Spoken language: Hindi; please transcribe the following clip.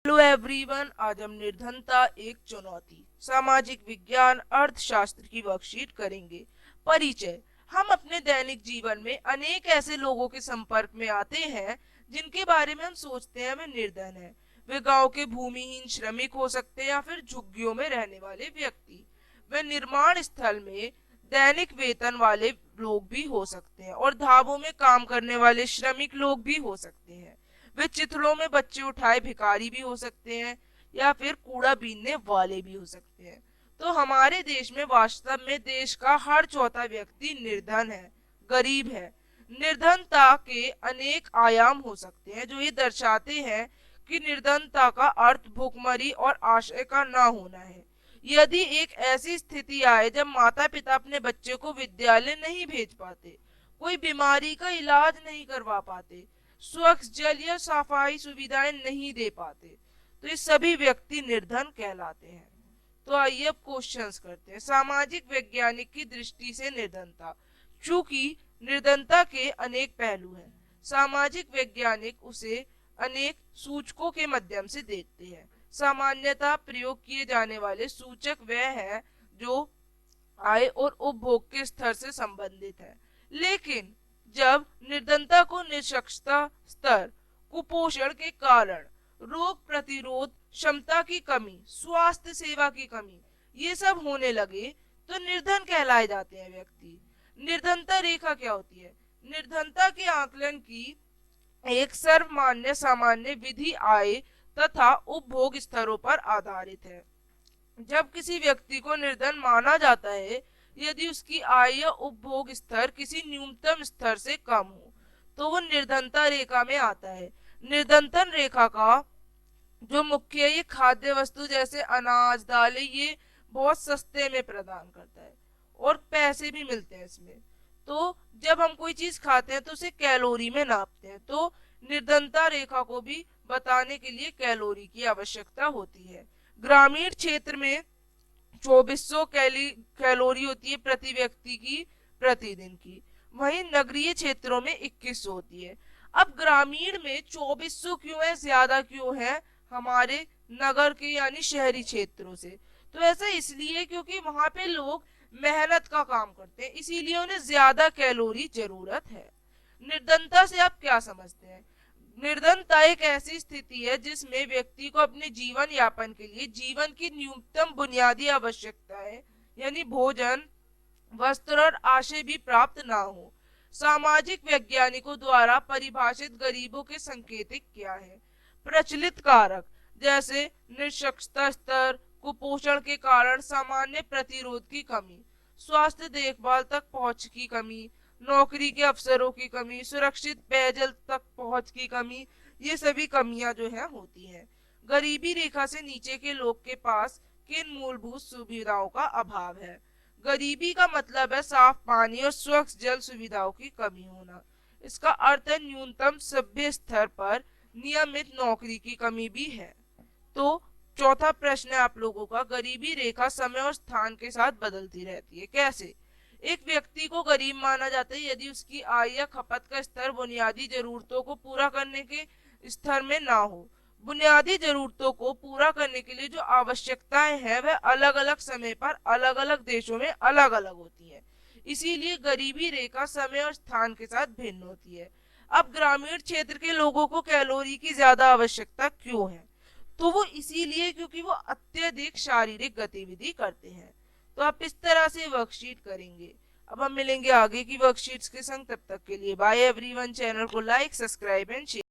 हेलो एवरीवन, आज हम निर्धनता एक चुनौती सामाजिक विज्ञान अर्थशास्त्र की वर्कशीट करेंगे। परिचय। हम अपने दैनिक जीवन में अनेक ऐसे लोगों के संपर्क में आते हैं जिनके बारे में हम सोचते हैं वे निर्धन हैं। वे गांव के भूमिहीन श्रमिक हो सकते हैं या फिर झुग्गियों में रहने वाले व्यक्ति। वे निर्माण स्थल में दैनिक वेतन वाले लोग भी हो सकते हैं और ढाबों में काम करने वाले श्रमिक लोग भी हो सकते हैं। वे चिथड़ों में बच्चे उठाए भिखारी भी हो सकते हैं या फिर कूड़ा बीनने वाले भी हो सकते हैं। तो हमारे देश में वास्तव में देश का हर चौथा व्यक्ति निर्धन है, गरीब है। निर्धनता के अनेक आयाम हो सकते हैं जो ये दर्शाते हैं कि निर्धनता का अर्थ भूखमरी और आश्रय का ना होना है। यदि एक ऐसी स्थिति आए जब माता पिता अपने बच्चे को विद्यालय नहीं भेज पाते, कोई बीमारी का इलाज नहीं करवा पाते, स्वच्छ जल या सफाई सुविधाएं नहीं दे पाते, तो ये सभी व्यक्ति निर्धन कहलाते हैं। तो आइए अब क्वेश्चंस करते हैं। सामाजिक वैज्ञानिक की दृष्टि से निर्धनता। चूंकि निर्धनता के अनेक पहलू हैं, सामाजिक वैज्ञानिक उसे अनेक सूचकों के माध्यम से देखते हैं। सामान्यतः प्रयोग किए जाने वाले सूचक वह है जो आय और उपभोग के स्तर से संबंधित है। लेकिन जब निर्धनता को निरक्षरता स्तर, कुपोषण के कारण, रोग प्रतिरोध क्षमता की कमी, स्वास्थ्य सेवा की कमी, ये सब होने लगे तो निर्धन कहलाए जाते हैं व्यक्ति। निर्धनता रेखा क्या होती है? निर्धनता के आकलन की एक सर्वमान्य सामान्य विधि आय तथा उपभोग स्तरों पर आधारित है। जब किसी व्यक्ति को निर्धन माना जाता है यदि उसकी आय या उपभोग स्तर किसी न्यूनतम स्तर से कम हो तो वो निर्धनता रेखा में आता है। निर्धनता रेखा का जो मुख्य ये खाद्य वस्तु जैसे अनाज दालें ये बहुत सस्ते में प्रदान करता है और पैसे भी मिलते हैं इसमें। तो जब हम कोई चीज खाते हैं तो उसे कैलोरी में नापते हैं, तो निर्धनता रेखा को भी बताने के लिए कैलोरी की आवश्यकता होती है। ग्रामीण क्षेत्र में 2400 कैलोरी होती है प्रति व्यक्ति की प्रतिदिन की, वहीं नगरीय क्षेत्रों में 2100 होती है। अब ग्रामीण में 2400 क्यों है, ज्यादा क्यों है हमारे नगर के यानी शहरी क्षेत्रों से? तो ऐसा इसलिए क्योंकि वहां पे लोग मेहनत का काम करते हैं, इसीलिए उन्हें ज्यादा कैलोरी जरूरत है। निर्धनता से आप क्या समझते हैं? निर्धनता एक ऐसी स्थिति है जिसमें व्यक्ति को अपने जीवन यापन के लिए जीवन की न्यूनतम बुनियादी आवश्यकताएं यानी भोजन, वस्त्र और आश्रय भी प्राप्त ना हो। सामाजिक वैज्ञानिकों द्वारा परिभाषित गरीबों के संकेतिक क्या है? प्रचलित कारक जैसे निरक्षरता स्तर, कुपोषण के कारण सामान्य प्रतिरोध की कमी, स्वास्थ्य देखभाल तक पहुंच की कमी, नौकरी के अवसरों की कमी, सुरक्षित पेयजल तक पहुंच की कमी, ये सभी कमियां जो है होती हैं। गरीबी रेखा से नीचे के लोग के पास किन मूलभूत सुविधाओं का अभाव है? गरीबी का मतलब है साफ पानी और स्वच्छ जल सुविधाओं की कमी होना। इसका अर्थ है न्यूनतम सभ्य स्तर पर नियमित नौकरी की कमी भी है। तो चौथा प्रश्न है आप लोगों का, गरीबी रेखा समय और स्थान के साथ बदलती रहती है, कैसे? एक व्यक्ति को गरीब माना जाता है यदि उसकी आय या खपत का स्तर बुनियादी जरूरतों को पूरा करने के स्तर में ना हो। बुनियादी जरूरतों को पूरा करने के लिए जो आवश्यकताएं हैं वह अलग अलग समय पर अलग अलग देशों में अलग अलग होती हैं। इसीलिए गरीबी रेखा समय और स्थान के साथ भिन्न होती है। अब ग्रामीण क्षेत्र के लोगों को कैलोरी की ज्यादा आवश्यकता क्यों है? तो वो इसीलिए क्योंकि वो अत्यधिक शारीरिक गतिविधि करते हैं। तो आप इस तरह से वर्कशीट करेंगे। अब हम मिलेंगे आगे की वर्कशीट्स के संग, तब तक के लिए बाय एवरीवन। चैनल को लाइक, सब्सक्राइब एंड शेयर।